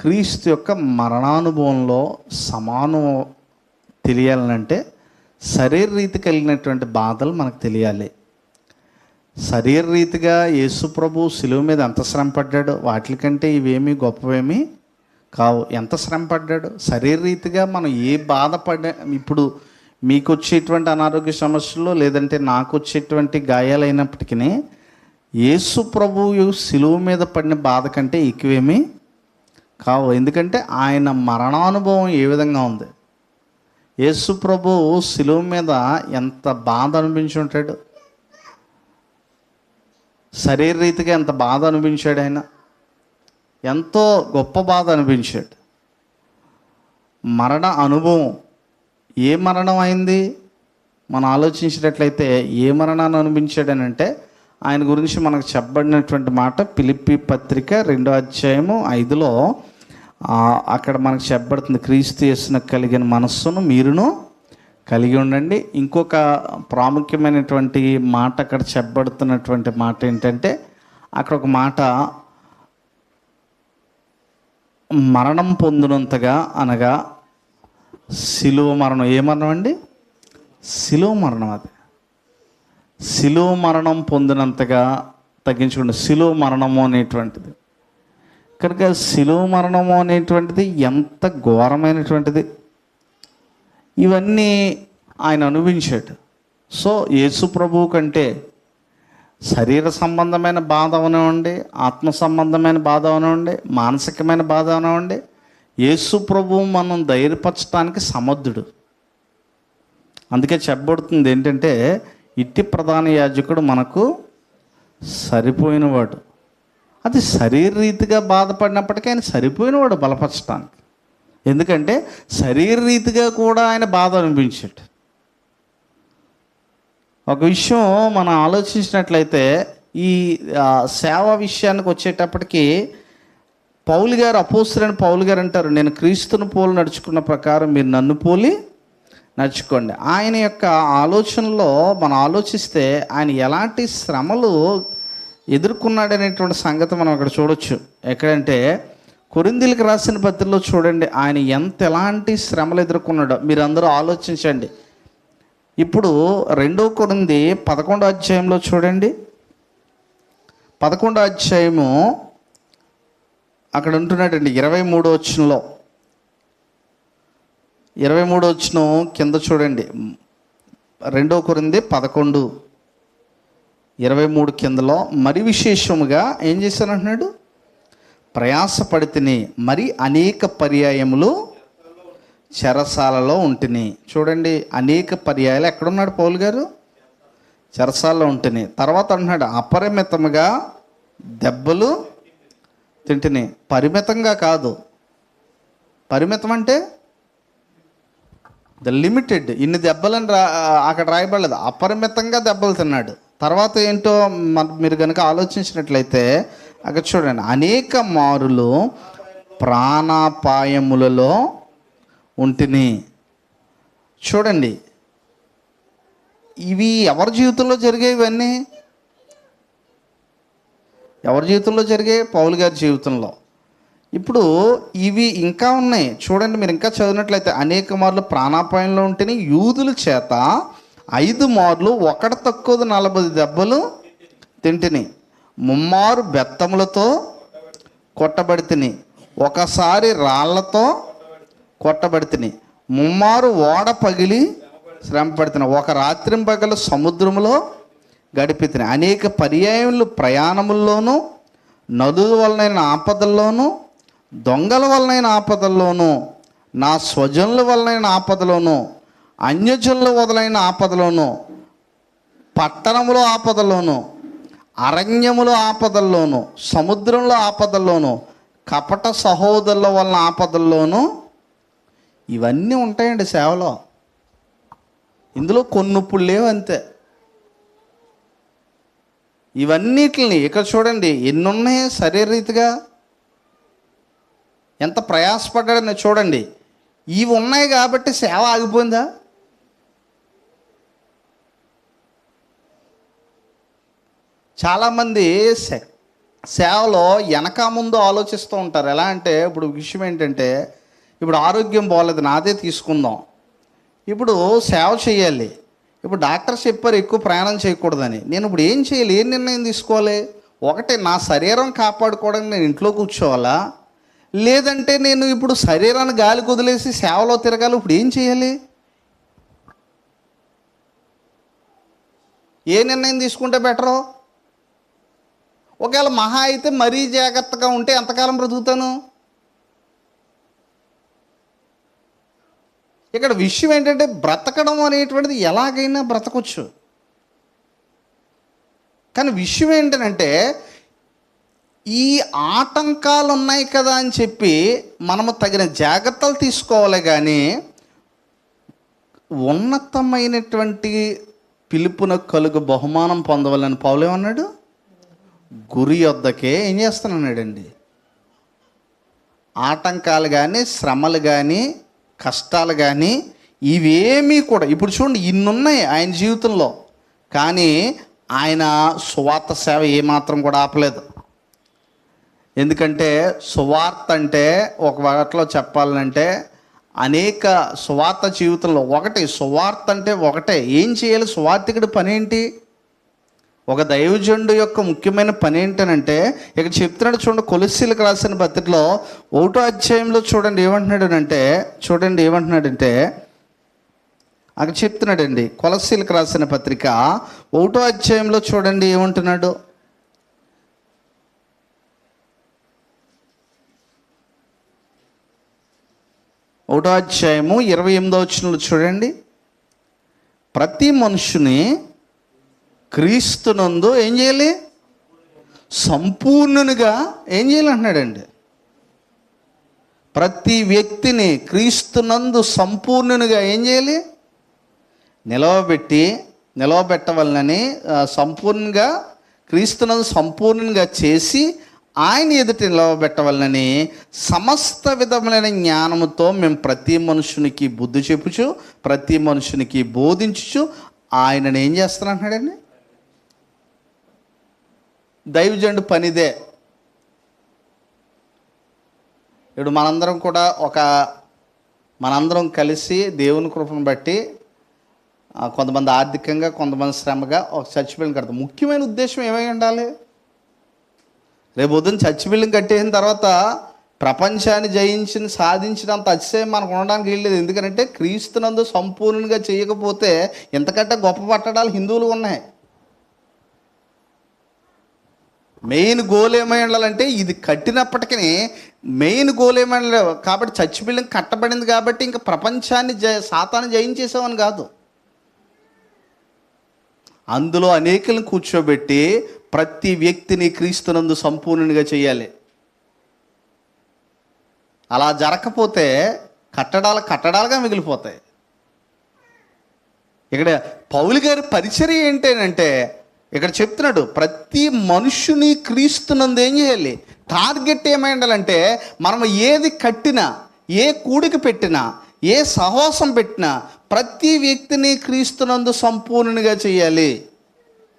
క్రీస్తు యొక్క మరణానుభవంలో సమానం తెలియాలంటే శరీరరీతి కలిగినటువంటి బాధలు మనకు తెలియాలి. శరీరరీతిగా యేసు ప్రభు శిలువ మీద ఎంత శ్రమ పడ్డాడో వాటికంటే ఇవేమీ గొప్పవేమీ కావు. ఎంత శ్రమ పడ్డాడు శరీరరీతిగా. మనం ఏ బాధపడ్డా, ఇప్పుడు మీకు వచ్చేటువంటి అనారోగ్య సమస్యలు లేదంటే నాకు వచ్చేటువంటి గాయాలైనప్పటికీ యేసు ప్రభువు శిలువ మీద పడిన బాధ కంటే ఎక్కువేమీ కావు. ఎందుకంటే ఆయన మరణానుభవం ఏ విధంగా ఉంది. యేసు ప్రభువు శిలువ మీద ఎంత బాధ అనిపించి ఉంటాడు, శరీరరీతిగా ఎంత బాధ అనిపించాడు. ఆయన ఎంతో గొప్ప బాధ అనిపించాడు. మరణ అనుభవం, ఏ మరణం అయింది మనం ఆలోచించినట్లయితే ఏ మరణాన్ని అనిపించాడనంటే ఆయన గురించి మనకు చెప్పబడినటువంటి మాట ఫిలిప్పీ పత్రిక 2:5 అక్కడ మనకు చెప్పబడుతుంది, క్రీస్తు యేసునకు కలిగిన మనస్సును మీరును కలిగి ఉండండి. ఇంకొక ప్రాముఖ్యమైనటువంటి మాట అక్కడ చెప్పబడుతున్నటువంటి మాట ఏంటంటే, అక్కడ ఒక మాట, మరణం పొందినంతగా అనగా శిలువ మరణం. ఏ మరణం అండి? శిలువ మరణం. అది శిలువ మరణం పొందినంతగా తగ్గించుకోండి. శిలువ మరణము అనేటువంటిది కనుక శిలువ మరణము అనేటువంటిది ఎంత ఘోరమైనటువంటిది. ఇవన్నీ ఆయన అనుభవించాడు. సో యేసు ప్రభువు కంటే శరీర సంబంధమైన బాధ అవనివ్వండి, ఆత్మ సంబంధమైన బాధ అవనివ్వండి, మానసికమైన బాధ అవనివ్వండి, యేసు ప్రభువు మనం ధైర్యపరచడానికి సమర్థుడు. అందుకే చెప్పబడుతుంది ఏంటంటే, ఇట్టి ప్రధాన యాజకుడు మనకు సరిపోయినవాడు. అది శరీరరీతిగా బాధపడినప్పటికీ ఆయన సరిపోయినవాడు బలపరచడానికి. ఎందుకంటే శరీరరీతిగా కూడా ఆయన బాధ అనిపించాడు. ఒక విషయం మనం ఆలోచించినట్లయితే, ఈ సేవ విషయానికి వచ్చేటప్పటికి పౌలు గారు, అపోస్తలుడైన పౌలు గారు అంటారు, నేను క్రీస్తును పోలి నడుచుకున్న ప్రకారం మీరు నన్ను పోలి నడుచుకోండి. ఆయన యొక్క ఆలోచనలో మనం ఆలోచిస్తే ఆయన ఎలాంటి శ్రమలు ఎదుర్కొన్నాడనేటువంటి సంగతి మనం అక్కడ చూడొచ్చు. ఎక్కడంటే కొరింథీయులకు రాసిన పత్రికలో చూడండి, ఆయన ఎలాంటి శ్రమలు ఎదుర్కొన్నాడో మీరు అందరూ ఆలోచించండి. ఇప్పుడు 2 కొరింథీ 11వ అధ్యాయంలో చూడండి. 11వ అధ్యాయము అక్కడ ఉంటున్నాడండి 23వ వచనంలో. 23వ వచనం కింద చూడండి. 2 కొరింథీ 11:23 కిందలో, మరి విశేషముగా ఏం చేశానంటున్నాడు, ప్రయాసపడితిని, మరి అనేక పర్యాయములు చెరసాలలో ఉంటిని. చూడండి, అనేక పర్యాయాలు ఎక్కడున్నాడు పౌలు గారు? చెరసాలలో ఉంటిని. తర్వాత అంటున్నాడు, అపరిమితముగా దెబ్బలు తింటిని. పరిమితంగా కాదు. పరిమితం అంటే ద లిమిటెడ్. ఇన్ని దెబ్బలని అక్కడ రాయబడలేదు. అపరిమితంగా దెబ్బలు తిన్నాడు. తర్వాత ఏంటో మీరు కనుక ఆలోచించినట్లయితే అక్కడ చూడండి, అనేక మారులు ప్రాణాపాయములలో ఉంటిని. చూడండి, ఇవి ఎవరి జీవితంలో జరిగాయి? ఇవన్నీ ఎవరి జీవితంలో జరిగాయి? పౌలు గారి జీవితంలో. ఇప్పుడు ఇవి ఇంకా ఉన్నాయి. చూడండి, మీరు ఇంకా చదివినట్లయితే, అనేక మార్లు ప్రాణాపాయంలో ఉంటేనే యూదుల చేత 5 మార్లు ఒకటి తక్కువ 40 దెబ్బలు తింటిని. 3 మారు బెత్తములతో కొట్టబడితిని. ఒకసారి రాళ్లతో కొట్టబడితిని. 3 మారు ఓడ పగిలి శ్రమ పడితిని. ఒక రాత్రింపగలు సముద్రములో గడిపితిని. అనేక పర్యాయములు ప్రయాణముల్లోనూ, నదుల వలనైన ఆపదల్లోనూ, దొంగల వలనైన ఆపదల్లోనూ, నా స్వజనుల వలనైన ఆపదలోనూ, అన్యజనుల వదలైన ఆపదలోనూ, పట్టణములో ఆపదల్లోనూ, అరణ్యములో ఆపదల్లోనూ, సముద్రంలో ఆపదల్లోనూ, కపట సహోదరుల వలన ఆపదల్లోనూ, ఇవన్నీ ఉంటాయండి సేవలో. ఇందులో కొన్ని ఇప్పుడు లేవు అంతే. ఇవన్నిటిని ఇక్కడ చూడండి, ఎన్ని ఉన్నాయి. శరీరరీతిగా ఎంత ప్రయాసపడ్డాడని చూడండి. ఇవి ఉన్నాయి కాబట్టి సేవ ఆగిపోయిందా? చాలామంది సేవలో వెనక ముందు ఆలోచిస్తూ ఉంటారు. ఎలా అంటే ఇప్పుడు విషయం ఏంటంటే, ఇప్పుడు ఆరోగ్యం బాగోలేదు, నాదే తీసుకుందాం. ఇప్పుడు సేవ చేయాలి. ఇప్పుడు డాక్టర్ చెప్పారు ఎక్కువ ప్రయాణం చేయకూడదని. నేను ఇప్పుడు ఏం చేయాలి? ఏం నిర్ణయం తీసుకోవాలి? ఒకటి, నా శరీరం కాపాడుకోవడానికి నేను ఇంట్లో కూర్చోవాలా, లేదంటే నేను ఇప్పుడు శరీరాన్ని గాలి కుదిలేసి సేవలో తిరగాలి. ఇప్పుడు ఏం చేయాలి? ఏ నిర్ణయం తీసుకుంటే బెటరు? ఒకవేళ మహా అయితే మరీ జాగ్రత్తగా ఉంటే ఎంతకాలం బ్రతుకుతాను? ఇక్కడ విషయం ఏంటంటే, బ్రతకడం అనేటువంటిది ఎలాగైనా బ్రతకొచ్చు. కానీ విషయం ఏంటంటే, ఈ ఆటంకాలు ఉన్నాయి కదా అని చెప్పి మనము తగిన జాగ్రత్తలు తీసుకోవాలి. కానీ ఉన్నతమైనటువంటి పిలుపున కలుగు బహుమానం పొందవాలని పౌలు ఏమన్నాడు? గురి యొద్దకే ఏం చేస్తున్నాడండి? ఆటంకాలు కానీ, శ్రమలు కానీ, కష్టాలు కానీ ఇవేమీ కూడా ఇప్పుడు చూడండి, ఇన్నున్నాయి ఆయన జీవితంలో. కానీ ఆయన సువార్త సేవ ఏమాత్రం కూడా ఆపలేదు. ఎందుకంటే సువార్త అంటే ఒక వాటిలో చెప్పాలంటే అనేక సువార్త జీవితంలో ఒకటి, సువార్త అంటే ఒకటే. ఏం చేయాలి? సువార్తికుడి పని ఏంటి? ఒక దైవజనుడు యొక్క ముఖ్యమైన పని ఏంటనంటే, ఇక్కడ చెప్తున్నాడు చూడండి, కొలస్సీలకు రాసిన పత్రికలో 1వ అధ్యాయంలో చూడండి ఏమంటున్నాడంటే అక్కడ చెప్తున్నాడండి. కొలస్సీలకు రాసిన పత్రిక 1వ అధ్యాయంలో చూడండి ఏమంటున్నాడు. 1వ అధ్యాయము 28వ వచనంలో చూడండి, ప్రతి మనుషుని క్రీస్తునందు ఏం చేయాలి? సంపూర్ణునిగా ఏం చేయాలి అంటున్నాడండి. ప్రతి వ్యక్తిని క్రీస్తునందు సంపూర్ణునిగా ఏం చేయాలి? నిలవబెట్టవలనని, సంపూర్ణంగా క్రీస్తునందు సంపూర్ణంగా చేసి ఆయన ఎదుట నిలవబెట్టవలనని సమస్త విధములైన జ్ఞానముతో మేము ప్రతి మనుషునికి బుద్ధి చెప్పుచు, ప్రతి మనుషునికి బోధించుచు ఆయనను ఏం చేస్తానంటున్నాడండి. దైవజనుడు పనిదే. ఇప్పుడు మనందరం కలిసి దేవుని కృపను బట్టి కొంతమంది ఆర్థికంగా, కొంతమంది శ్రమగా ఒక చర్చ్ బిల్డింగ్ కడతాం. ముఖ్యమైన ఉద్దేశం ఏమై ఉండాలి? రేపు ఉదయం చర్చ్ బిల్డింగ్ కట్టేసిన తర్వాత ప్రపంచాన్ని సాధించినంత అతిశయం మనకు ఉండడానికి వీల్లేదు. ఎందుకంటే క్రీస్తునందు సంపూర్ణంగా చేయకపోతే ఎంతకంటే గొప్ప పట్టడాలు హిందువులు ఉన్నాయి. మెయిన్ గోల్ ఏమై ఉండాలంటే, ఇది కట్టినప్పటికీ మెయిన్ గోల్ ఏమై ఉండాలి కాబట్టి, చర్చ్ బిల్డింగ్ కట్టబడింది కాబట్టి ఇంకా ప్రపంచాన్ని సాతాన్ని జయించేసామని కాదు. అందులో అనేకులను కూర్చోబెట్టి ప్రతి వ్యక్తిని క్రీస్తునందు సంపూర్ణంగా చేయాలి. అలా జరగకపోతే కట్టడాలుగా మిగిలిపోతాయి. ఇక్కడ పౌలు గారి పరిచర్య ఏంటంటే, ఇక్కడ చెప్తున్నాడు ప్రతి మనుషుని క్రీస్తునందు ఏం చేయాలి? టార్గెట్ ఏమై ఉండాలంటే, మనం ఏది కట్టినా, ఏ కూడికి పెట్టినా, ఏ సహవాసం పెట్టినా ప్రతి వ్యక్తిని క్రీస్తునందు సంపూర్ణంగా చేయాలి.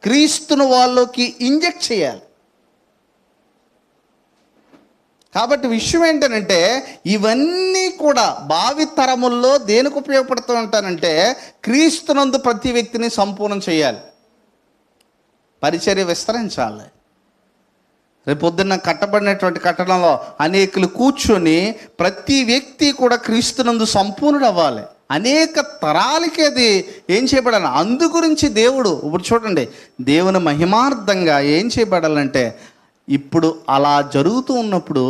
క్రీస్తును వాళ్ళకి ఇంజెక్ట్ చేయాలి. కాబట్టి విషయం ఏంటంటే, ఇవన్నీ కూడా భావితరముల్లో దేనికి ఉపయోగపడుతూ ఉంటానంటే, క్రీస్తునందు ప్రతి వ్యక్తిని సంపూర్ణం చేయాలి, పరిచర్య విస్తరించాలి. రేపు పొద్దున్న కట్టబడినటువంటి కట్టడంలో అనేకులు కూర్చొని ప్రతి వ్యక్తి కూడా క్రీస్తునందు సంపూర్ణుడు అవ్వాలి. అనేక తరాలకి అది ఏం చేయబడాలి? అందు గురించి దేవుడు ఇప్పుడు చూడండి, దేవుని మహిమార్థంగా ఏం చేయబడాలంటే, ఇప్పుడు అలా జరుగుతూ ఉన్నప్పుడు,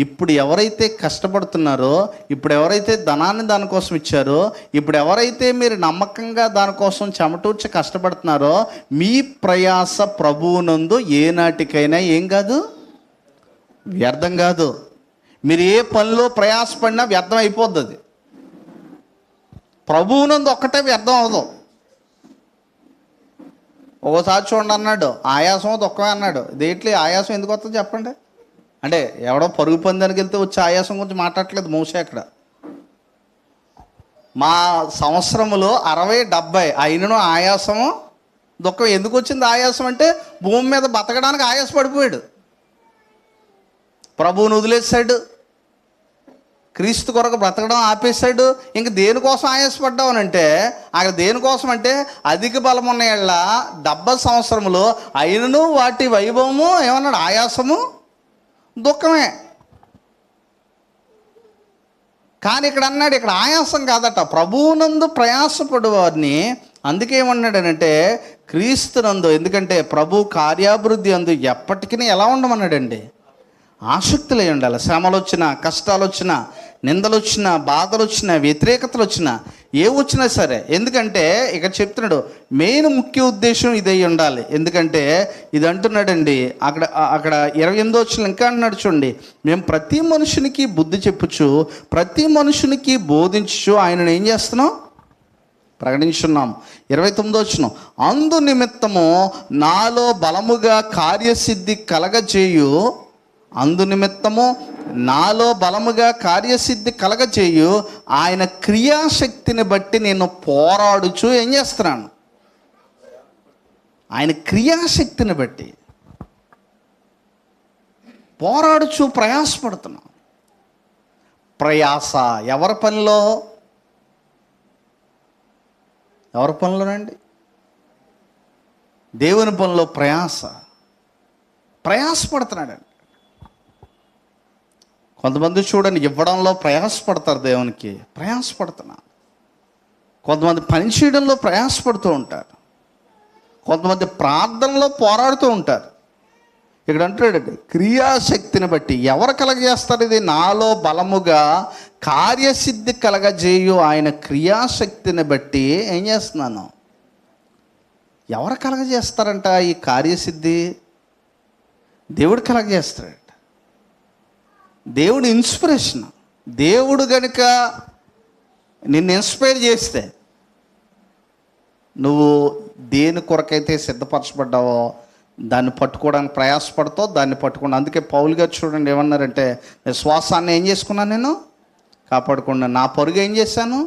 ఇప్పుడు ఎవరైతే కష్టపడుతున్నారో, ఇప్పుడు ఎవరైతే ధనాన్ని దానికోసం ఇచ్చారో, ఇప్పుడు ఎవరైతే మీరు నమ్మకంగా దానికోసం చెమటూర్చి కష్టపడుతున్నారో, మీ ప్రయాస ప్రభువునందు ఏనాటికైనా ఏం కాదు, వ్యర్థం కాదు. మీరు ఏ పనిలో ప్రయాసపడినా వ్యర్థం అయిపోద్ది. అది ప్రభువునందు ఒక్కటే వ్యర్థం అవ్వదు. ఒకసారి చూడండి అన్నాడు, ఆయాసం దుఃఖమే అన్నాడు. దేంట్లో ఆయాసం ఎందుకు వస్తుంది చెప్పండి? అంటే ఎవడో పరుగు పందానికి వెళ్తే వచ్చే ఆయాసం గురించి మాట్లాడట్లేదు మోసే. అక్కడ మా సంవత్సరములో 60-70 అయినను ఆయాసము దుఃఖం ఎందుకు వచ్చింది? ఆయాసం అంటే భూమి మీద బతకడానికి ఆయాస పడిపోయాడు. ప్రభువుని వదిలేశాడు, క్రీస్తు కొరకు బ్రతకడం ఆపేశాడు. ఇంక దేనికోసం ఆయాసపడ్డావు అని అంటే, అక్కడ దేనికోసం అంటే అధిక బలం ఉన్న ఏళ్ళ 70 సంవత్సరములు అయినను వాటి వైభవము ఏమన్నాడు, ఆయాసము దుఃఖమే. కానీ ఇక్కడ అన్నాడు, ఇక్కడ ఆయాసం కాదట, ప్రభువునందు ప్రయాసపడు వారిని. అందుకే ఏమన్నాడనంటే క్రీస్తునందు, ఎందుకంటే ప్రభు కార్యాభివృద్ధి అందు ఎప్పటికీ ఎలా ఉండమన్నాడండి, ఆసక్తులై ఉండాలి. శ్రమలు వచ్చినా, కష్టాలు వచ్చినా, నిందలు వచ్చినా, బాధలు వచ్చినా, వ్యతిరేకతలు వచ్చినా, ఏ వచ్చినా సరే. ఎందుకంటే ఇక్కడ చెప్తున్నాడు మెయిన్ ముఖ్య ఉద్దేశం ఇదై ఉండాలి. ఎందుకంటే ఇది అంటున్నాడండి అక్కడ 28వ వచనం ఇంకా అంటున్నాడు చూడండి, మేము ప్రతి మనుషునికి బుద్ధి చెప్పుచు, ప్రతి మనుషునికి బోధించు ఆయనను ఏం చేస్తున్నాం, ప్రకటించున్నాం. 29వ వచనం, అందు నిమిత్తము నాలో బలముగా కార్యసిద్ధి కలగజేయు, అందు నిమిత్తము నాలో బలముగా కార్యసిద్ధి కలగజేయు ఆయన క్రియాశక్తిని బట్టి నేను పోరాడుచు ఏం చేస్తున్నాను, ఆయన క్రియాశక్తిని బట్టి పోరాడుచు ప్రయాసపడుతున్నాను. ప్రయాస ఎవరి పనిలో, ఎవరి పనిలోనండి, దేవుని పనిలో ప్రయాసపడుతున్నాడండి. కొంతమంది చూడండి ఇవ్వడంలో ప్రయాసపడతారు, దేవునికి ప్రయాసపడుతున్నారు. కొంతమంది పని చేయడంలో ప్రయాసపడుతూ ఉంటారు, కొంతమంది ప్రార్థనలో పోరాడుతూ ఉంటారు. ఇక్కడ అంటాడండి క్రియాశక్తిని బట్టి ఎవరు కలగజేస్తారు, ఇది నాలో బలముగా కార్యసిద్ధి కలగజేయు ఆయన క్రియాశక్తిని బట్టి ఏం చేస్తున్నాను. ఎవరు కలగజేస్తారంట ఈ కార్యసిద్ధి, దేవుడు కలగజేస్తాడు. దేవుడు ఇన్స్పిరేషన్, దేవుడు గనుక నిన్ను ఇన్స్పైర్ చేస్తే నువ్వు దేని కొరకైతే సిద్ధపరచబడ్డావో దాన్ని పట్టుకోవడానికి ప్రయాసపడతావు, దాన్ని పట్టుకున్నా. అందుకే పౌలు గారు చూడండి ఏమన్నారంటే, విశ్వాసాన్ని ఏం చేసుకున్నాను, నేను కాపాడుకున్నాను, నా పరుగు ఏం చేశాను.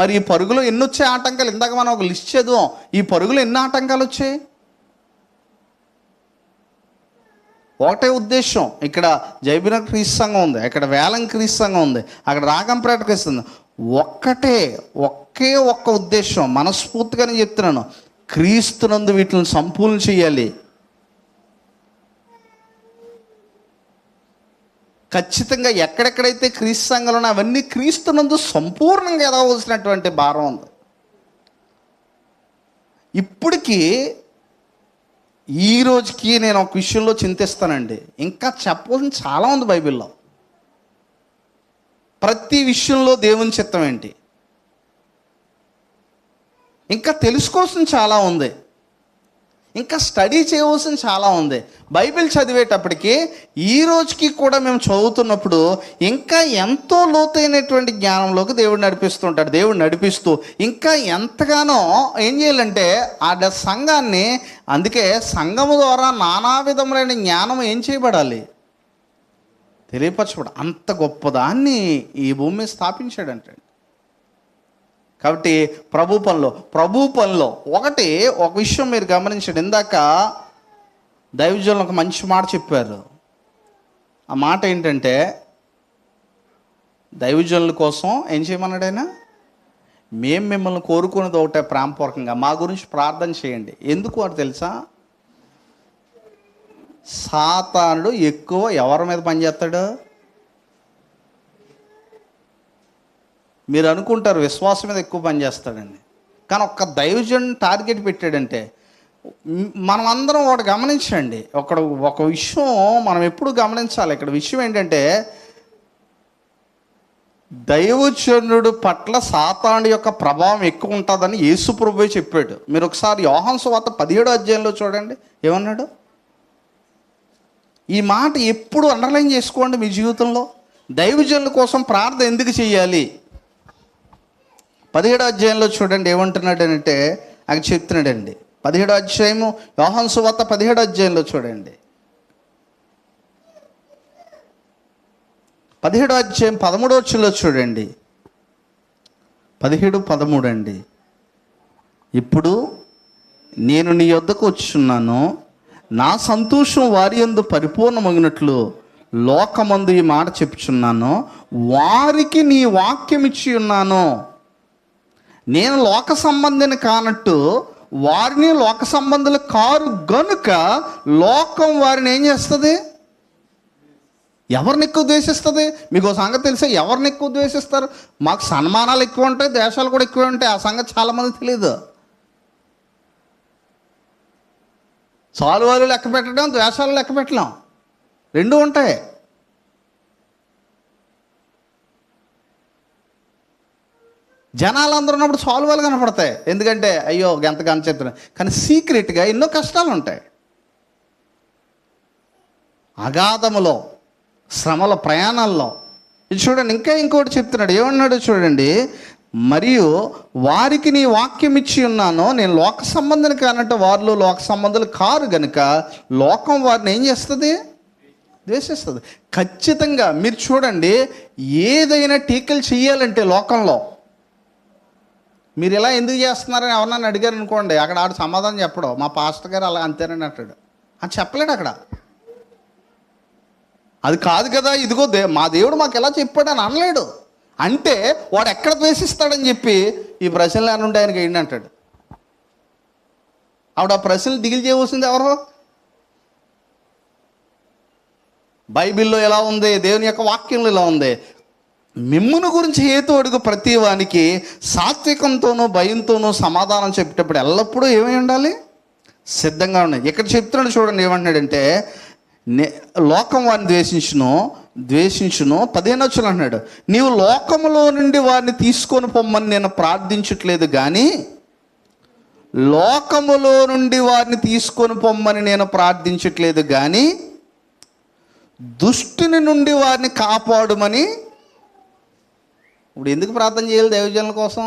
మరి ఈ పరుగులో ఎన్ని వచ్చాయి ఆటంకాలు, ఇందాక మనం ఒక లిస్ట్ చదువు, ఈ పరుగులో ఎన్ని ఆటంకాలు వచ్చాయి. ఒకటే ఉద్దేశం, ఇక్కడ జైబినగర్ క్రీస్తు సంఘం ఉంది, ఇక్కడ వేలం క్రీస్తు సంఘం ఉంది, అక్కడ రాగంపేట క్రీస్తు ఉంది. ఒకే ఒక్క ఉద్దేశం, మనస్ఫూర్తిగానే చెప్తున్నాను, క్రీస్తునందు వీటిని సంపూర్ణ చేయాలి. ఖచ్చితంగా ఎక్కడెక్కడైతే క్రీస్తు సంఘాలు ఉన్నాయో అవన్నీ క్రీస్తునందు సంపూర్ణంగా ఎదగవలసినటువంటి భారం ఉంది. ఇప్పటికీ ఈ రోజుకి నేను ఒక విషయంలో చింతిస్తానండి, ఇంకా చెప్పాల్సిన చాలా ఉంది బైబిల్లో. ప్రతి విషయంలో దేవుని చిత్తం ఏంటి, ఇంకా తెలుసుకోవాల్సిన చాలా ఉంది, ఇంకా స్టడీ చేయవలసిన చాలా ఉంది. బైబిల్ చదివేటప్పటికి ఈ రోజుకి కూడా మేము చదువుతున్నప్పుడు ఇంకా ఎంతో లోతైనటువంటి జ్ఞానంలోకి దేవుడు నడిపిస్తుంటాడు. దేవుడు నడిపిస్తూ ఇంకా ఎంతగానో ఏం చేయాలంటే ఆ సంఘాన్ని, అందుకే సంఘము ద్వారా నానా విధములైన జ్ఞానం ఏం చేయబడాలి, తెలియపరచబడాలి. అంత గొప్పదాన్ని ఈ భూమి స్థాపించాడంటే. కాబట్టి ప్రభు పనిలో ఒక విషయం మీరు గమనించండి. ఇందాక దైవజనులు ఒక మంచి మాట చెప్పారు. ఆ మాట ఏంటంటే, దైవజనుల కోసం ఏం చేయమన్నాడు ఆయన, మేము మిమ్మల్ని కోరుకునేది ఒకటే, ప్రేమపూర్వకంగా మా గురించి ప్రార్థన చేయండి. ఎందుకు అని తెలుసా, సాతానుడు ఎక్కువ ఎవరి మీద పనిచేస్తాడు. మీరు అనుకుంటారు విశ్వాసం మీద ఎక్కువ పనిచేస్తాడండి, కానీ ఒక్క దైవజన్ టార్గెట్ పెట్టాడంటే మనం అందరం ఒకటి గమనించండి. ఒక విషయం మనం ఎప్పుడు గమనించాలి. ఇక్కడ విషయం ఏంటంటే, దైవజనుడు పట్ల సాతాను యొక్క ప్రభావం ఎక్కువ ఉంటుందని యేసు ప్రభువే చెప్పాడు. మీరు ఒకసారి యోహాను సువార్త 17వ అధ్యాయంలో చూడండి ఏమన్నాడు. ఈ మాట ఎప్పుడు అండర్లైన్ చేసుకోండి మీ జీవితంలో. దైవజనుల కోసం ప్రార్థన ఎందుకు చేయాలి, 17వ అధ్యాయంలో చూడండి ఏమంటున్నాడు అంటే, అక్కడ చెప్తున్నాడండి. 17వ అధ్యాయము యోహాను సువార్త 17వ అధ్యాయంలో చూడండి, 17వ అధ్యాయం 13వ వచనంలో చూడండి, 17:13 అండి. ఇప్పుడు నేను నీ యొద్దకు వచ్చున్నాను, నా సంతోషం వారి యందు పరిపూర్ణమగినట్లు లోకమందు ఈ మాట చెప్పుచున్నాను, వారికి నీ వాక్యం ఇచ్చి ఉన్నాను. నేను లోక సంబంధిని కానట్టు వారిని లోక సంబంధులు కారు గనుక లోకం వారిని ఏం చేస్తుంది? ఎవరిని ఎక్కువ ద్వేషిస్తుంది? మీకు ఒక సంగతి తెలిసే, ఎవరిని ఎక్కువ ద్వేషిస్తారు? మాకు సన్మానాలు ఎక్కువ ఉంటాయి, దేశాలు కూడా ఎక్కువ ఉంటాయి. ఆ సంగతి చాలామందికి తెలియదు. సాలువాలు లెక్క పెట్టడం, ద్వేషాలు లెక్క పెట్టలేం, రెండూ ఉంటాయి. జనాలు అందరూ ఉన్నప్పుడు సాల్వాలు కనపడతాయి, ఎందుకంటే అయ్యో ఎంత కనిచెప్తున్నాయి. కానీ సీక్రెట్గా ఎన్నో కష్టాలు ఉంటాయి. అగాధములో, శ్రమల ప్రయాణాల్లో. ఇది చూడండి, ఇంకా ఇంకోటి చెప్తున్నాడు. ఏమన్నాడు చూడండి, మరియు వారికి నీ వాక్యం ఇచ్చి ఉన్నాను, నేను లోక సంబంధిని కానట్టు వారిలో లోక సంబంధులు కారు గనుక లోకం వారిని ఏం చేస్తుంది? ద్వేషిస్తుంది. ఖచ్చితంగా మీరు చూడండి, ఏదైనా టీకలు చేయాలంటే లోకంలో మీరు ఇలా ఎందుకు చేస్తున్నారని ఎవరన్నా అడిగారు అనుకోండి, అక్కడ ఆడు సమాధానం చెప్పడు. మా పాస్టర్ గారు అలా అంతేనని అంటాడు. అని చెప్పలేడు అక్కడ. అది కాదు కదా, ఇదిగో మా దేవుడు మాకు ఎలా చెప్పాడు అని అనలేడు. అంటే వాడు ఎక్కడ ద్వేషిస్తాడని చెప్పి ఈ ప్రశ్నలు అని ఉంటే ఆయనకి ఏంటి అంటాడు. ఆవిడ ఆ ప్రశ్నలు దిగులు చేయవలసింది ఎవరు? బైబిల్లో ఎలా ఉంది, దేవుని యొక్క వాక్యంలో ఎలా ఉంది, మిమ్మును గురించి హేతు అడుగు ప్రతి వానికి సాత్వికంతోనూ భయంతోనూ సమాధానం చెప్పేటప్పుడు ఎల్లప్పుడూ ఏమై ఉండాలి? సిద్ధంగా ఉన్నాయి. ఇక్కడ చెప్తున్నాడు చూడండి, ఏమంటున్నాడంటే లోకం వారిని ద్వేషించును 15వ వచనం అంటున్నాడు, నీవు లోకములో నుండి వారిని తీసుకొని పొమ్మని నేను ప్రార్థించట్లేదు కానీ, లోకములో నుండి వారిని తీసుకొని పొమ్మని నేను ప్రార్థించట్లేదు కానీ దుష్టుని నుండి వారిని కాపాడుమని. ఇప్పుడు ఎందుకు ప్రార్థన చేయాలి దైవజనుల కోసం?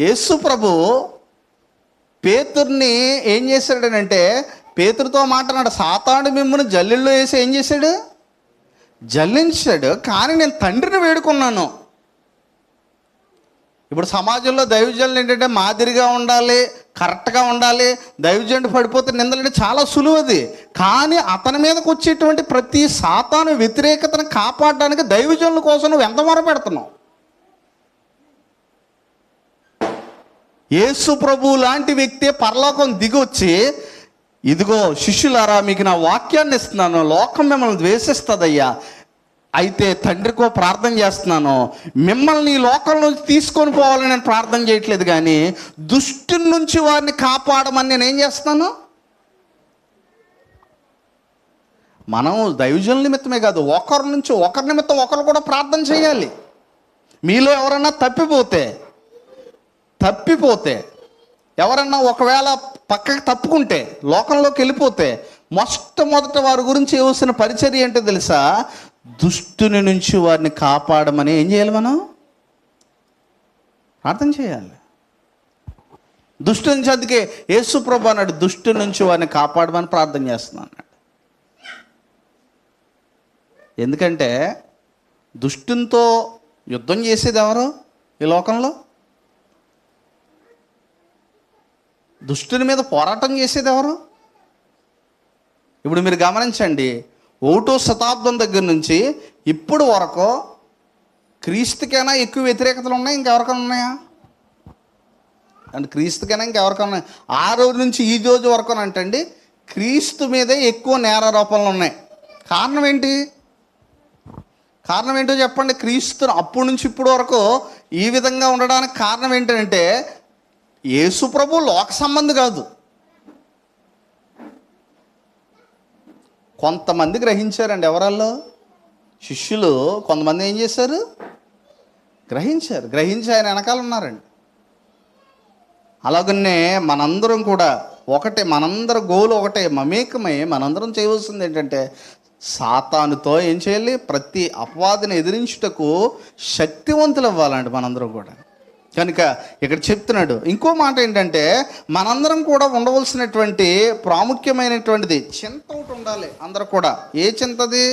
యేసు ప్రభు పేతుర్ని ఏం చేశాడనంటే, పేతురుతో మాట్లాడాడు, సాతాను మిమ్మల్ని జల్లెల్లో వేసి ఏం చేశాడు? జల్లించాడు. కానీ నేను తండ్రిని వేడుకున్నాను. ఇప్పుడు సమాజంలో దైవజనులు ఏంటంటే మాదిరిగా ఉండాలి, కరెక్ట్గా ఉండాలి. దైవజనుడు పడిపోతే నిందలంటే చాలా సులువది. కానీ అతని మీదకి వచ్చేటువంటి ప్రతి సాతాను వ్యతిరేకతను కాపాడడానికి దైవజనుల కోసం నువ్వు ఎంత మొర పెడుతున్నావు? యేసు ప్రభు లాంటి వ్యక్తి పరలోకం దిగొచ్చి, ఇదిగో శిష్యులారా మీకు నా వాక్యాన్ని ఇస్తున్నాను, లోకం మిమ్మల్ని ద్వేషిస్తుందయ్యా, అయితే తండ్రికో ప్రార్థన చేస్తున్నాను, మిమ్మల్ని ఈ లోకం నుంచి తీసుకొని పోవాలని నేను ప్రార్థన చేయట్లేదు కానీ దుష్టుని నుంచి వారిని కాపాడమని నేను ఏం చేస్తున్నాను. మనం దైవజనుల నిమిత్తమే కాదు, ఒకరి నిమిత్తం ఒకరు కూడా ప్రార్థన చేయాలి. మీలో ఎవరన్నా తప్పిపోతే ఎవరన్నా ఒకవేళ పక్కకి తప్పుకుంటే, లోకంలోకి వెళ్ళిపోతే, మొట్టమొదట వారి గురించి చేయవలసిన పరిచర్య ఏంటో తెలుసా? దుష్టుని నుంచి వారిని కాపాడమని ఏం చేయాలి? మనం ప్రార్థన చేయాలి. దుష్టు నుంచి, అందుకే యేసు ప్రభు అన్నాడు, దుష్టు నుంచి వారిని కాపాడమని ప్రార్థన చేస్తున్నాను అన్నాడు. ఎందుకంటే దుష్టునితో యుద్ధం చేసేది ఎవరు ఈ లోకంలో? దుష్టుని మీద పోరాటం చేసేది ఎవరు? ఇప్పుడు మీరు గమనించండి, 1వ శతాబ్దం దగ్గర నుంచి ఇప్పుడు వరకు క్రీస్తుకైనా ఎక్కువ వ్యతిరేకతలు ఉన్నాయి, ఇంకెవరికైనా ఉన్నాయా? అంటే క్రీస్తుకైనా ఇంకెవరికైనా ఉన్నాయి. ఆ రోజు నుంచి ఈ రోజు వరకు అంటండి క్రీస్తు మీదే ఎక్కువ నేరారోపణలు ఉన్నాయి. కారణం ఏంటో చెప్పండి. క్రీస్తు అప్పటి నుంచి ఇప్పుడు వరకు ఈ విధంగా ఉండడానికి కారణం ఏంటంటే యేసు ప్రభు లోక సంబంధి కాదు. కొంతమంది గ్రహించారండి. ఎవరల్లో? శిష్యులు కొంతమంది ఏం చేశారు? గ్రహించి ఆయన వెనకాల ఉన్నారండి. అలాగనే మనందరం కూడా ఒకటే, మనందరం గోలు ఒకటే, మమేకమై మనందరం చేయవలసింది ఏంటంటే సాతానుతో ఏం చేయాలి? ప్రతి అపవాదిని ఎదిరించుటకు శక్తివంతులు అవ్వాలండి మనందరం కూడా. కనుక ఇక్కడ చెప్తున్నాడు. ఇంకో మాట ఏంటంటే మనందరం కూడా ఉండవలసినటువంటి ప్రాముఖ్యమైనటువంటిది చింత ఒకటి ఉండాలి అందరూ కూడా. ఏ చింతది?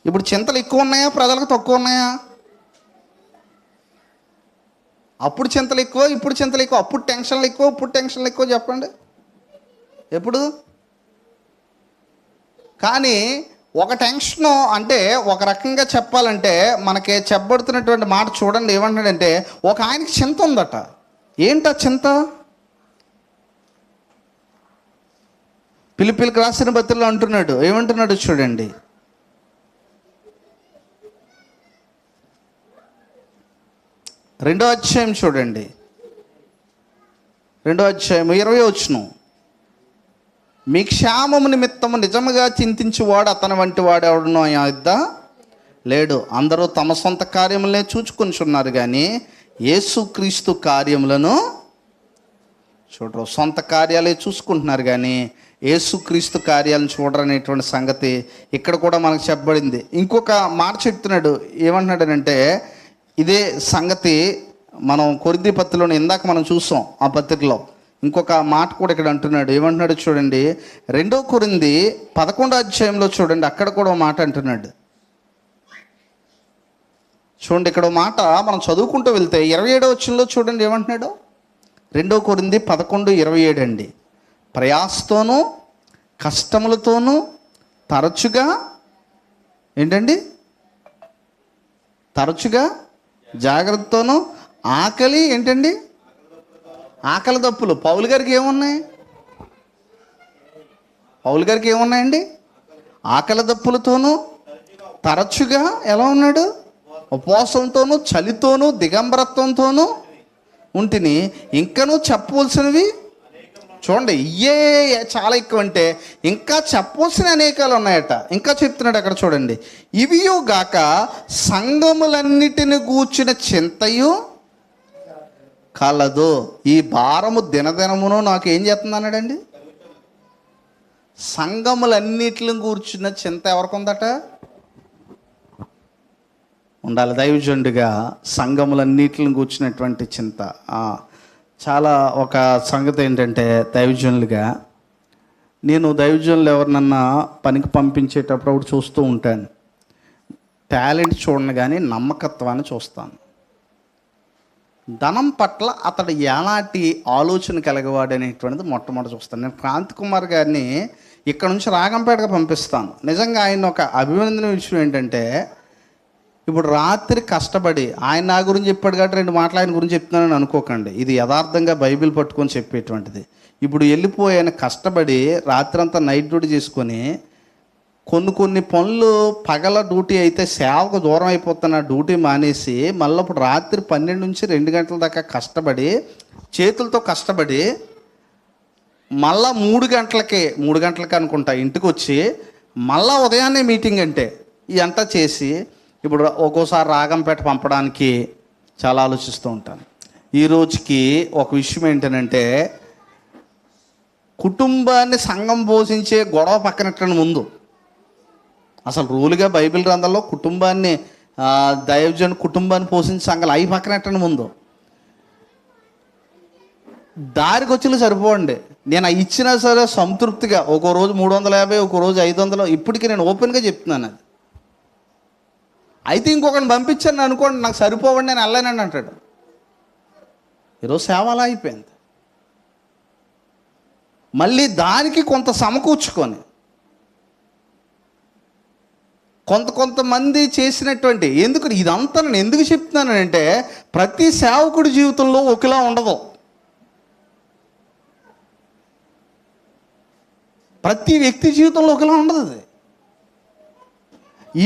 ఇప్పుడు చింతలు ఎక్కువ ఉన్నాయా, ప్రజలకు తక్కువ ఉన్నాయా? అప్పుడు చింతలు ఎక్కువ, ఇప్పుడు చింతలు ఎక్కువ. అప్పుడు టెన్షన్లు ఎక్కువ, ఇప్పుడు టెన్షన్లు ఎక్కువ. చెప్పండి ఎప్పుడు? కానీ ఒక టెన్షను అంటే ఒక రకంగా చెప్పాలంటే మనకి చెప్పబడుతున్నటువంటి మాట చూడండి. ఏమంటున్నాడంటే ఒక ఆయనకి చింత ఉందట. ఏంటా చింత? పిలిపిలికి రాసిన పత్రికలో అంటున్నాడు. ఏమంటున్నాడు చూడండి, 2వ అధ్యాయం చూడండి, 2వ అధ్యాయం 20వ వచనం. మీ క్షేమము నిమిత్తము నిజముగా చింతించువాడు అతని వంటి వాడు ఎవడునో ఆయన యొద్ద లేడు. అందరూ తమ సొంత కార్యములనే చూచుకొనిచున్నారు కానీ యేసుక్రీస్తు కార్యములను చూడరు. సొంత కార్యాలే చూసుకుంటున్నారు కానీ యేసుక్రీస్తు కార్యాలను చూడరనేటువంటి సంగతి ఇక్కడ కూడా మనకు చెప్పబడింది. ఇంకొక మాట చెప్తున్నాడు. ఏమంటున్నాడనంటే ఇదే సంగతి మనం కొరింథీ పత్రికలో ఇందాక మనం చూసాం. ఆ పత్రికలో ఇంకొక మాట కూడా ఇక్కడ అంటున్నాడు. ఏమంటున్నాడు చూడండి, 2 కొరింథీ 11వ అధ్యాయంలో చూడండి, అక్కడ కూడా ఒక మాట అంటున్నాడు. చూడండి, ఇక్కడ మాట మనం చదువుకుంటూ వెళ్తే 27వ వచనంలో చూడండి ఏమంటున్నాడు. 2 కొరింథీ 11:27 అండి. ప్రయాసతోనూ కష్టములతోనూ తరచుగా ఏంటండి, తరచుగా జాగ్రత్తతోనూ ఆకలి ఏంటండి, ఆకలి దప్పులు. పౌలు గారికి ఏమున్నాయి? పౌలు గారికి ఏమున్నాయండి? ఆకలి దప్పులతోనూ తరచుగా ఎలా ఉన్నాడు? ఉపవాసంతోనూ చలితోనూ దిగంబరత్వంతోనూ ఉంటిని. ఇంకనూ చెప్పవలసినవి చూడండి, ఇయే చాలా ఎక్కువ అంటే ఇంకా చెప్పవలసిన అనేకాలు ఉన్నాయట. ఇంకా చెప్తున్నాడు అక్కడ చూడండి, ఇవియో గాక సంఘములన్నిటిని గూర్చిన చింతయు కలదు. ఈ భారము దినదినమును నాకు ఏం చేస్తుంది అన్నాడండి. సంఘములన్నిటిని గూర్చిన చింత ఎవరికి ఉందట? ఉండాలి. దైవజనుడిగా సంఘములన్నిటిని గూర్చినటువంటి చింత చాలా. ఒక సంగతి ఏంటంటే దైవజనులుగా నేను దైవజనులు ఎవరినన్నా పనికి పంపించేటప్పుడు ఒకటి చూస్తూ ఉంటాను. టాలెంట్ చూడను కానీ నమ్మకత్వాన్ని చూస్తాను. ధనం పట్ల అతడు ఎలాంటి ఆలోచన కలిగేవాడు అనేటువంటిది మొట్టమొదటి చూస్తాను. నేను క్రాంతి కుమార్ గారిని ఇక్కడ నుంచి రాగంపేటకు పంపిస్తాను. నిజంగా ఆయన ఒక అభినందన విషయం ఏంటంటే, ఇప్పుడు రాత్రి కష్టపడి ఆయన నా గురించి చెప్పాడు కాబట్టి 2 మాటలు ఆయన గురించి చెప్తున్నానని అనుకోకండి. ఇది యథార్థంగా బైబిల్ పట్టుకొని చెప్పేటువంటిది. ఇప్పుడు వెళ్ళిపోయి ఆయన కష్టపడి రాత్రంతా నైట్ డ్యూటీ చేసుకొని కొన్ని పనులు పగల డ్యూటీ అయితే సేవకు దూరం అయిపోతున్న డ్యూటీ మానేసి మళ్ళీ ఇప్పుడు రాత్రి 12 నుంచి 2 గంటల దాకా కష్టపడి చేతులతో కష్టపడి మళ్ళా 3 గంటలకి అనుకుంటా ఇంటికి వచ్చి మళ్ళా ఉదయాన్నే మీటింగ్ అంటే ఇదంతా చేసి ఇప్పుడు ఒక్కోసారి రాగంపేట పంపడానికి చాలా ఆలోచిస్తూ ఉంటాను. ఈ రోజుకి ఒక విషయం ఏంటంటే, కుటుంబాన్ని సంఘం పోషించే గొడవ పక్కనెట్టని ముందు అసలు రూలుగా బైబిల్ గ్రంథంలో కుటుంబాన్ని దైవజన్ కుటుంబాన్ని పోషించే సంఘాలు అవి పక్కనెట్టని ముందు దారికి వచ్చి సరిపోండి. నేను ఇచ్చినా సరే సంతృప్తిగా ఒక్కో రోజు 350, ఒక్కో రోజు 500. ఇప్పటికీ నేను ఓపెన్గా చెప్తున్నాను. అది అయితే ఇంకొకరిని పంపించాను అనుకోండి, నాకు సరిపోవండి నేను వెళ్ళానండి అంటాడు. ఈరోజు సేవ అలా అయిపోయింది. మళ్ళీ దానికి కొంత సమకూర్చుకొని కొంతమంది చేసినటువంటి ఇదంతా నేను ఎందుకు చెప్తున్నానంటే, ప్రతి సేవకుడి జీవితంలో ఒకలా ఉండదు. ప్రతి వ్యక్తి జీవితంలో ఒకలా ఉండదు. అది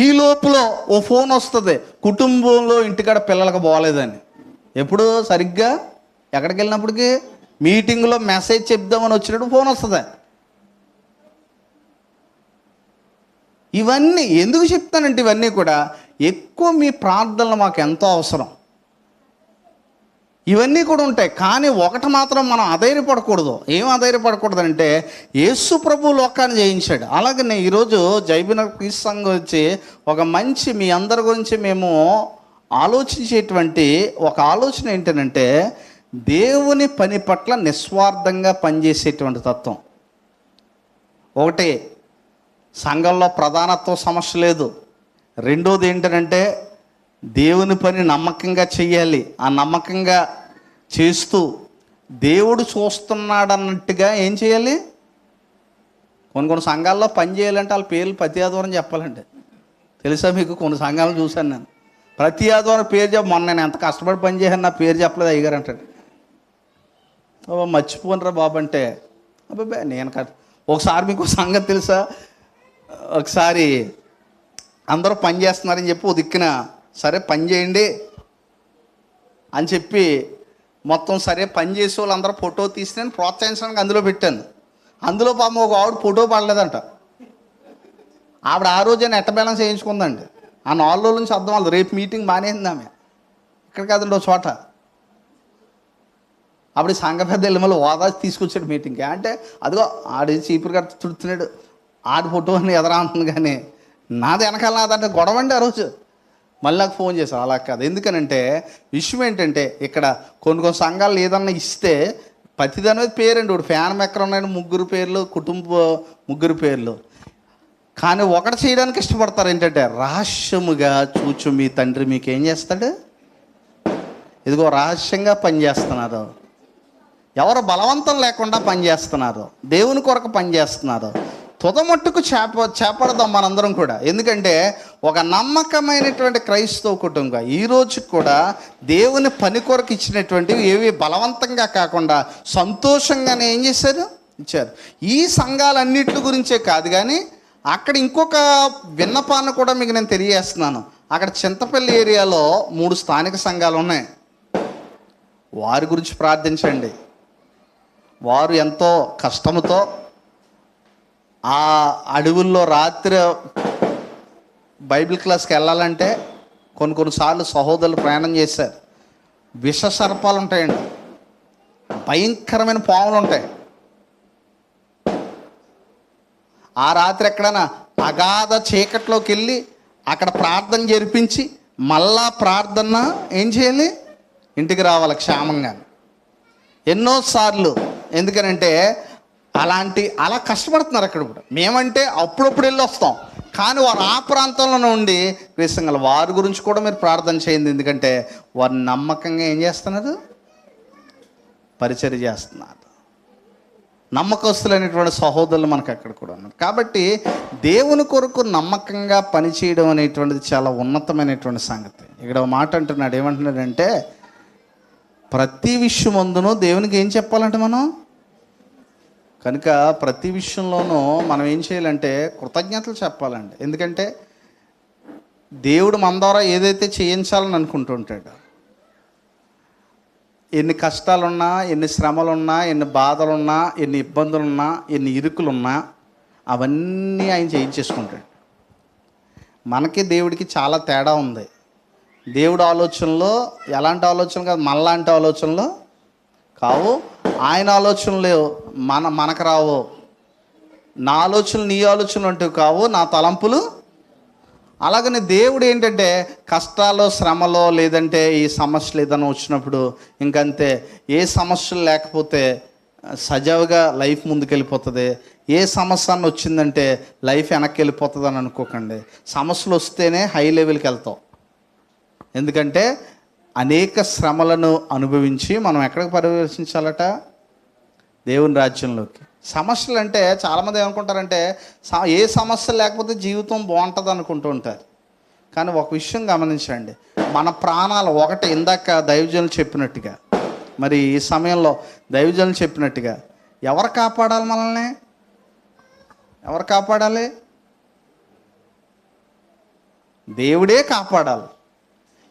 ఈ లోపల ఓ ఫోన్ వస్తుంది, కుటుంబంలో ఇంటికాడ పిల్లలకు బాగోలేదని. ఎప్పుడు సరిగ్గా ఎక్కడికి వెళ్ళినప్పటికీ మీటింగ్లో మెసేజ్ చెప్దామని వచ్చినప్పుడు ఫోన్ వస్తుంది. ఇవన్నీ ఎందుకు చెప్తానంటే, ఇవన్నీ కూడా ఎక్కువ మీ ప్రార్థనలు మాకు ఎంతో అవసరం. ఇవన్నీ కూడా ఉంటాయి. కానీ ఒకటి మాత్రం మనం అధైర్యపడకూడదు. ఏం అధైర్యపడకూడదు అంటే, యేసు ప్రభు లోకాన్ని జయించాడు. అలాగనే ఈరోజు జైబినగర్ క్రీస్తు సంఘం వచ్చి ఒక మంచి మీ అందరి గురించి మేము ఆలోచించేటువంటి ఒక ఆలోచన ఏంటంటే, దేవుని పని పట్ల నిస్వార్థంగా పనిచేసేటువంటి తత్వం. ఒకటి, సంఘంలో ప్రధానత్వ సమస్య లేదు. రెండోది ఏంటంటే, దేవుని పని నమ్మకంగా చెయ్యాలి. ఆ నమ్మకంగా చేస్తూ దేవుడు చూస్తున్నాడన్నట్టుగా ఏం చేయాలి? కొన్ని సంఘాల్లో పని చేయాలంటే వాళ్ళ పేర్లు ప్రతి ఆదివారం చెప్పాలండి. తెలుసా మీకు? కొన్ని సంఘాలను చూశాను నేను. ప్రతి ఆదివారం పేరు చెప్ప, మొన్న నేను ఎంత కష్టపడి పని చేశాను నా పేరు చెప్పలేదు అయ్యగారు అంటాడు. మర్చిపోనరా బాబు అంటే అబ్బాయి నేను ఒకసారి మీకు సంగతి తెలుసా? ఒకసారి అందరూ పని చేస్తున్నారని చెప్పి ఓ దిక్కున సరే పని చేయండి అని చెప్పి మొత్తం సరే పని చేసే వాళ్ళు అందరూ ఫోటో తీసి నేను ప్రోత్సహించడానికి అందులో పెట్టాను. అందులో పాపం ఒక ఆవిడ ఫోటో పడలేదంట. ఆవిడ ఆ రోజే నెట్ బ్యాలెన్స్ వేయించుకుందండి. ఆ 4 రోజుల నుంచి అర్థం వాళ్ళు రేపు మీటింగ్ మానేసింది ఆమె. ఇక్కడ కాదండి ఓ చోట. అప్పుడు సంఘ పెద్ద ఎల్లుమలు ఓదాసి తీసుకొచ్చాడు మీటింగ్కి. అంటే అదిగో ఆడి చీపురు గారు చుడుతున్నాడు, ఆడి ఫోటో అని ఎదరా అంటుంది. కానీ నాది వెనకాల నాదంటే గొడవ అండి. ఆ రోజు మళ్ళీ నాకు ఫోన్ చేశాను. అలా కాదు. ఎందుకనంటే విషయం ఏంటంటే ఇక్కడ కొన్ని సంఘాలు ఏదన్నా ఇస్తే ప్రతిదాని మీద పేరండి. ఇప్పుడు ఫ్యాన్ ఎక్కడ ఉన్నాయండి 3 పేర్లు, కుటుంబ 3 పేర్లు. కానీ ఒకటి చేయడానికి ఇష్టపడతారు. ఏంటంటే రహస్యముగా చూచు మీ తండ్రి మీకు ఏం చేస్తాడు? ఇదిగో రహస్యంగా పనిచేస్తున్నారు. ఎవరు బలవంతం లేకుండా పనిచేస్తున్నారు, దేవుని కొరకు పనిచేస్తున్నారు. తుదమట్టుకు చేపడదాం మనందరం కూడా. ఎందుకంటే ఒక నమ్మకమైనటువంటి క్రైస్తవ కుటుంబం ఈ రోజు కూడా దేవుని పని కొరకు ఇచ్చినటువంటివి ఏవి బలవంతంగా కాకుండా సంతోషంగానే ఏం చేశారు? ఇచ్చారు. ఈ సంఘాలన్నిటి గురించే కాదు, కానీ అక్కడ ఇంకొక విన్నపాన్ని కూడా మీకు నేను తెలియజేస్తున్నాను. అక్కడ చింతపల్లి ఏరియాలో 3 స్థానిక సంఘాలు ఉన్నాయి. వారి గురించి ప్రార్థించండి. వారు ఎంతో కష్టముతో ఆ అడవుల్లో రాత్రి బైబిల్ క్లాస్కి వెళ్ళాలంటే కొన్నిసార్లు సహోదరులు ప్రయాణం చేశారు. విష సర్పాలు ఉంటాయండి, భయంకరమైన పాములు ఉంటాయి. ఆ రాత్రి ఎక్కడైనా అగాధ చీకట్లోకి వెళ్ళి అక్కడ ప్రార్థన జరిపించి మళ్ళా ప్రార్థన ఏం చేయాలి? ఇంటికి రావాలి క్షేమంగా. ఎన్నోసార్లు. ఎందుకనంటే అలా కష్టపడుతున్నారు అక్కడ కూడా. మేమంటే అప్పుడప్పుడు వెళ్ళి వస్తాం, కానీ వారు ఆ ప్రాంతంలో ఉండి క్రీస్తులు వారి గురించి కూడా మీరు ప్రార్థన చేయండి. ఎందుకంటే వారు నమ్మకంగా ఏం చేస్తున్నారు? పరిచర్య చేస్తున్నారు. నమ్మకస్తులైనటువంటి సహోదరులు మనకు అక్కడ కూడా ఉన్నారు. కాబట్టి దేవుని కొరకు నమ్మకంగా పనిచేయడం అనేటువంటిది చాలా ఉన్నతమైనటువంటి సంగతి. ఇక్కడ ఒక మాట అంటున్నాడు. ఏమంటున్నాడంటే ప్రతి విషయమందును దేవునికి ఏం చెప్పాలంటే మనం కనుక ప్రతి విషయంలోనూ మనం ఏం చేయాలంటే కృతజ్ఞతలు చెప్పాలండి. ఎందుకంటే దేవుడు మన ద్వారా ఏదైతే చేయించాలని అనుకుంటుంటాడు, ఎన్ని కష్టాలున్నా, ఎన్ని శ్రమలున్నా, ఎన్ని బాధలున్నా, ఎన్ని ఇబ్బందులున్నా, ఎన్ని ఇరుకులున్నా అవన్నీ ఆయన చేయించేసుకుంటాడు. మనకి దేవుడికి చాలా తేడా ఉంది. దేవుడు ఆలోచనలో ఎలాంటి ఆలోచన కాదు, మనలాంటి ఆలోచనలు కావు. ఆయన ఆలోచనలు మనకు రావు. నా ఆలోచనలు నీ ఆలోచనలు అంటూ కావు, నా తలంపులు. అలాగనే దేవుడు ఏంటంటే కష్టాలు, శ్రమలో, లేదంటే ఈ సమస్యలు ఏదైనా వచ్చినప్పుడు ఇంకంతే. ఏ సమస్యలు లేకపోతే సజావుగా లైఫ్ ముందుకెళ్ళిపోతుంది. ఏ సమస్య అని వచ్చిందంటే లైఫ్ వెనక్కి వెళ్ళిపోతుంది అని అనుకోకండి. సమస్యలు వస్తేనే హై లెవెల్కి వెళ్తాం. ఎందుకంటే అనేక శ్రమలను అనుభవించి మనం ఎక్కడికి ప్రవేశించాలట? దేవుని రాజ్యంలోకి. సమస్యలు అంటే చాలామంది ఏమనుకుంటారంటే ఏ సమస్య లేకపోతే జీవితం బాగుంటుంది అనుకుంటూ ఉంటారు. కానీ ఒక విషయం గమనించండి, మన ప్రాణాలు ఒకటి. ఇందాక దైవజనులు చెప్పినట్టుగా, మరి ఈ సమయంలో దైవజనులు చెప్పినట్టుగా ఎవరు కాపాడాలి మనల్ని? ఎవరు కాపాడాలి? దేవుడే కాపాడాలి.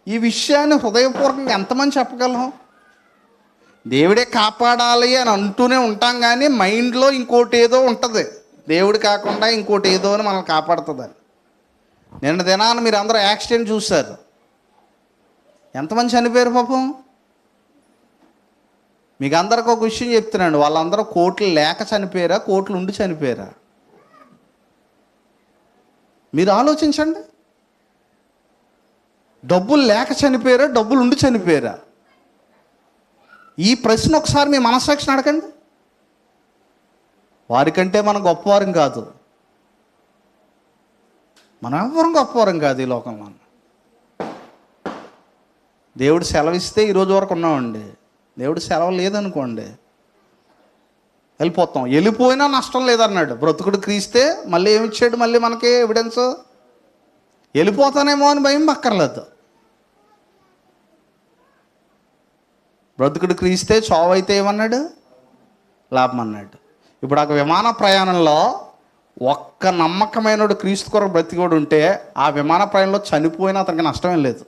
ఈ విషయాన్ని హృదయపూర్వకంగా ఎంతమంది చెప్పగలం? దేవుడే కాపాడాలి అని అంటూనే ఉంటాం, కానీ మైండ్లో ఇంకోటి ఏదో ఉంటుంది. దేవుడు కాకుండా ఇంకోటి ఏదో అని మనల్ని కాపాడుతుందని. నిన్న దినాన్ని మీరు అందరూ యాక్సిడెంట్ చూశారు. ఎంతమంది చనిపోయారు పాపం? మీకు అందరికి ఒక విషయం చెప్తున్నాను, వాళ్ళందరూ కోట్లు లేక చనిపోయారా, కోట్లు ఉండి చనిపోయారా? మీరు ఆలోచించండి. డబ్బులు లేక చనిపోయారా, డబ్బులు ఉండి చనిపోయారా? ఈ ప్రశ్న ఒకసారి మీ మనస్సాక్షిని అడగండి. వారికంటే మనం గొప్పవారం కాదు, మనం ఎవ్వరం గొప్పవారం కాదు ఈ లోకంలో. దేవుడు సెలవిస్తే ఈరోజు వరకు ఉన్నామండి. దేవుడు సెలవు లేదనుకోండి వెళ్ళిపోతాం, వెళ్ళిపోయినా నష్టం లేదన్నాడు. బ్రతుకుడు క్రీస్తే మళ్ళీ ఏమిచ్చాడు? మళ్ళీ మనకి ఎవిడెన్స్ వెళ్ళిపోతానేమో అని భయం అక్కర్లేదు. బ్రతుకుడు క్రీస్తే చావు అయితే ఏమన్నాడు? లాభం అన్నాడు. ఇప్పుడు ఆ విమాన ప్రయాణంలో ఒక్క నమ్మకమైనడు క్రీస్తు కొరకు బ్రతికోడు ఉంటే ఆ విమాన ప్రయాణంలో చనిపోయినా అతనికి నష్టమేం లేదు.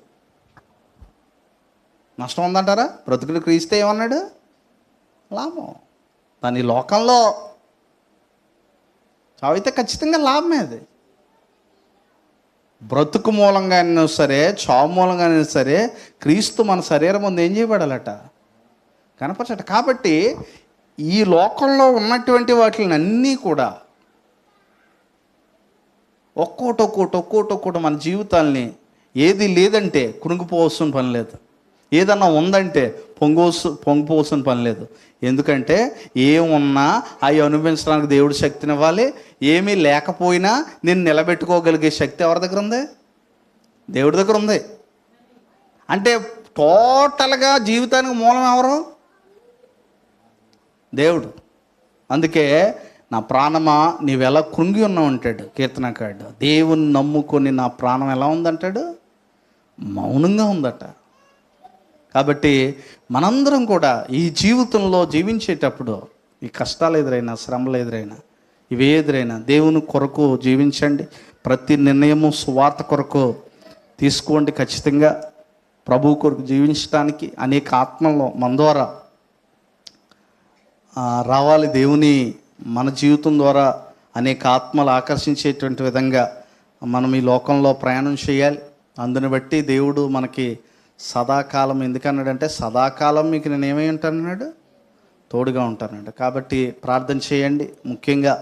నష్టం ఉందంటారా? బ్రతుకుడు క్రీస్తే ఏమన్నాడు? లాభం. దాని లోకంలో చావు అయితే ఖచ్చితంగా లాభమే. అది బ్రతుకు మూలంగా అయినా సరే, చావు మూలంగా అయినా సరే క్రీస్తు మన శరీరం ముందు ఏం చేయబడాలట? కనపరచట. కాబట్టి ఈ లోకంలో ఉన్నటువంటి వాటిని అన్నీ కూడా ఒక్కోటి మన జీవితాల్ని ఏది లేదంటే కృంగిపోవలసిన పని లేదు, ఏదన్నా ఉందంటే పొంగిపోవలసిన పని లేదు. ఎందుకంటే ఏమున్నా అవి అనుభవించడానికి దేవుడు శక్తినివ్వాలి. ఏమీ లేకపోయినా నేను నిలబెట్టుకోగలిగే శక్తి ఎవరి దగ్గర ఉంది? దేవుడి దగ్గర ఉంది. అంటే టోటల్గా జీవితానికి మూలం ఎవరు? దేవుడు. అందుకే నా ప్రాణమా నీవెలా కృంగి ఉన్నావు అంటాడు కీర్తనకారుడు. దేవుని నమ్ముకొని నా ప్రాణం ఎలా ఉందంటాడు? మౌనంగా ఉందట. కాబట్టి మనందరం కూడా ఈ జీవితంలో జీవించేటప్పుడు ఈ కష్టాలు ఎదురైనా, శ్రమలు ఎదురైనా, ఇవి ఎదురైనా దేవుని కొరకు జీవించండి. ప్రతి నిర్ణయము సువార్త కొరకు తీసుకోండి. ఖచ్చితంగా ప్రభు కొరకు జీవించడానికి అనేక ఆత్మలో మన ద్వారా రావాలి. దేవుని మన జీవితం ద్వారా అనేక ఆత్మలు ఆకర్షించేటువంటి విధంగా మనం ఈ లోకంలో ప్రయాణం చేయాలి. అందుని బట్టి దేవుడు మనకి సదాకాలం, ఎందుకన్నాడంటే సదాకాలం మీకు నేను ఏమై ఉంటానన్నాడు? తోడుగా ఉంటానండి. కాబట్టి ప్రార్థన చేయండి. ముఖ్యంగా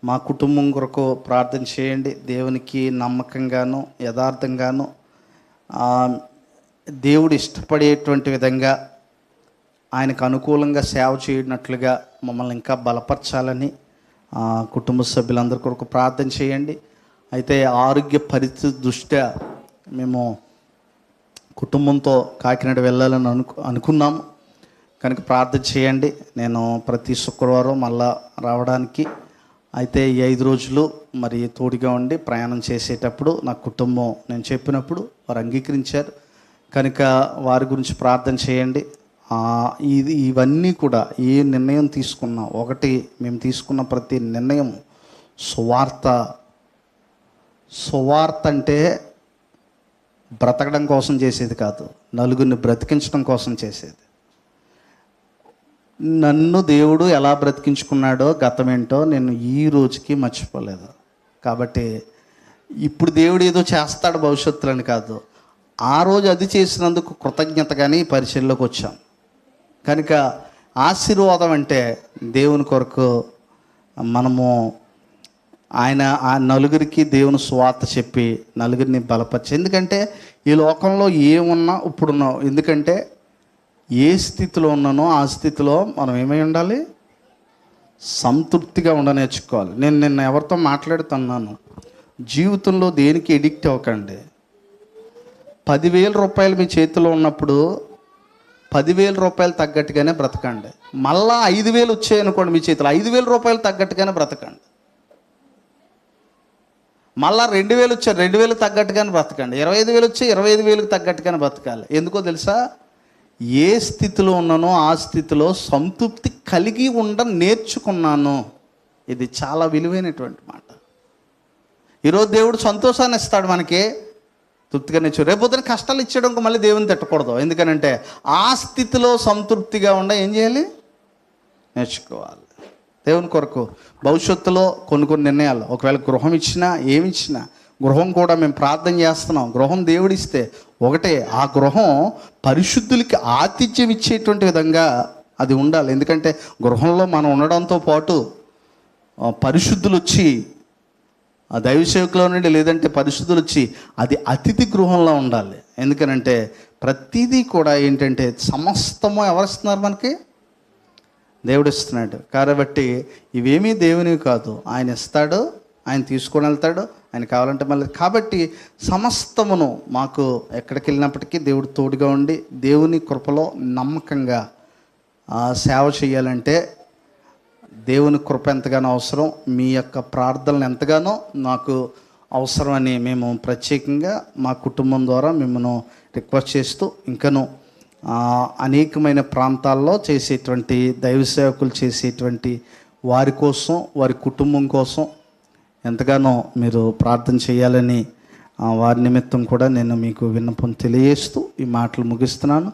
మా కుటుంబం కొరకు ప్రార్థన చేయండి. దేవునికి నమ్మకంగాను యథార్థంగాను దేవుడు ఇష్టపడేటువంటి విధంగా ఆయనకు అనుకూలంగా సేవ చేయనట్లుగా మమ్మల్ని ఇంకా బలపరచాలని కుటుంబ సభ్యులందరి కొరకు ప్రార్థన చేయండి. అయితే ఆరోగ్య పరిస్థితి దృష్ట్యా మేము కుటుంబంతో కాకినాడ వెళ్ళాలని అనుకున్నాము. కనుక ప్రార్థన చేయండి. నేను ప్రతి శుక్రవారం మళ్ళా రావడానికి, అయితే ఈ 5 రోజులు మరి తోడుగా ఉండి ప్రయాణం చేసేటప్పుడు నా కుటుంబం నేను చెప్పినప్పుడు వారు అంగీకరించారు. కనుక వారి గురించి ప్రార్థన చేయండి. ఇవన్నీ కూడా ఏ నిర్ణయం తీసుకున్నా, ఒకటి మేము తీసుకున్న ప్రతి నిర్ణయం సువార్త అంటే బ్రతకడం కోసం చేసేది కాదు, నలుగురిని బ్రతికించడం కోసం చేసేది. నన్ను దేవుడు ఎలా బ్రతికించుకున్నాడో గతమేంటో నేను ఈ రోజుకి మర్చిపోలేదు. కాబట్టి ఇప్పుడు దేవుడు ఏదో చేస్తాడు భవిష్యత్తులో అని కాదు, ఆ రోజు అది చేసినందుకు కృతజ్ఞతగానే ఈ పరిచయంలోకి వచ్చాం. కనుక ఆశీర్వాదం అంటే దేవుని కొరకు మనము ఆయన ఆ నలుగురికి దేవుని సువార్త చెప్పి నలుగురిని బలపరిచి, ఎందుకంటే ఈ లోకంలో ఏమున్నా ఇప్పుడున్నావు, ఎందుకంటే ఏ స్థితిలో ఉన్నానో ఆ స్థితిలో మనం ఏమై ఉండాలి? సంతృప్తిగా నేర్చుకోవాలి. నేను నిన్న ఎవరితో మాట్లాడుతున్నాను, జీవితంలో దేనికి ఎడిక్ట్ అవ్వకండి. 10,000 రూపాయలు మీ చేతిలో ఉన్నప్పుడు 10,000 రూపాయలు తగ్గట్టుగానే బ్రతకండి. మళ్ళా 5,000 వచ్చాయనుకోండి మీ చేతిలో, 5,000 రూపాయలు తగ్గట్టుగానే బ్రతకండి. మళ్ళా 2,000 వచ్చారు, 2,000 తగ్గట్టుగానే బ్రతకండి. 25,000 వచ్చి 25,000 తగ్గట్టుగానే బ్రతకాలి. ఎందుకో తెలుసా? ఏ స్థితిలో ఉన్నానో ఆ స్థితిలో సంతృప్తి కలిగి నేర్చుకున్నాను. ఇది చాలా విలువైనటువంటి మాట. ఈరోజు దేవుడు సంతోషాన్ని ఇస్తాడు మనకి, తృప్తిగా నేర్చు. రేపొద్దున కష్టాలు ఇచ్చేయడం మళ్ళీ దేవుని తిట్టకూడదు. ఎందుకనంటే ఆ స్థితిలో సంతృప్తిగా ఏం చేయాలి? నేర్చుకోవాలి. దేవుని కొరకు భవిష్యత్తులో కొన్ని నిర్ణయాలు, ఒకవేళ గృహం ఇచ్చినా ఏమిచ్చినా, గృహం కూడా మేము ప్రార్థన చేస్తున్నాం. గృహం దేవుడిస్తే ఒకటే, ఆ గృహం పరిశుద్ధులకి ఆతిథ్యం ఇచ్చేటువంటి విధంగా అది ఉండాలి. ఎందుకంటే గృహంలో మనం ఉండడంతో పాటు పరిశుద్ధులు వచ్చి, ఆ దైవ సేవకులో నుండి లేదంటే పరిశుద్ధులు వచ్చి, అది అతిథి గృహంలో ఉండాలి. ఎందుకనంటే ప్రతిదీ కూడా ఏంటంటే సమస్తము ఎవరిస్తున్నారు? మనకి దేవుడు ఇస్తున్నాడు. కాబట్టి ఇవేమీ దేవునివి కాదు, ఆయన ఇస్తాడు, ఆయన తీసుకొని వెళ్తాడు, ఆయన కావాలంటే మళ్ళీ. కాబట్టి సమస్తమును మాకు ఎక్కడికి వెళ్ళినప్పటికీ దేవుడు తోడుగా ఉండి దేవుని కృపలో నమ్మకంగా సేవ చేయాలంటే దేవుని కృప ఎంతగానో అవసరం, మీ యొక్క ప్రార్థనలు ఎంతగానో నాకు అవసరం అని మేము ప్రత్యేకంగా మా కుటుంబం ద్వారా మిమ్మల్ని రిక్వెస్ట్ చేస్తూ, ఇంకను అనేకమైన ప్రాంతాల్లో చేసేటువంటి దైవ సేవకులు చేసేటువంటి వారి కోసం, వారి కుటుంబం కోసం ఎంతగానో మీరు ప్రార్థన చేయాలని వారి నిమిత్తం కూడా నేను మీకు విన్నపం తెలియజేస్తూ ఈ మాటలు ముగిస్తున్నాను.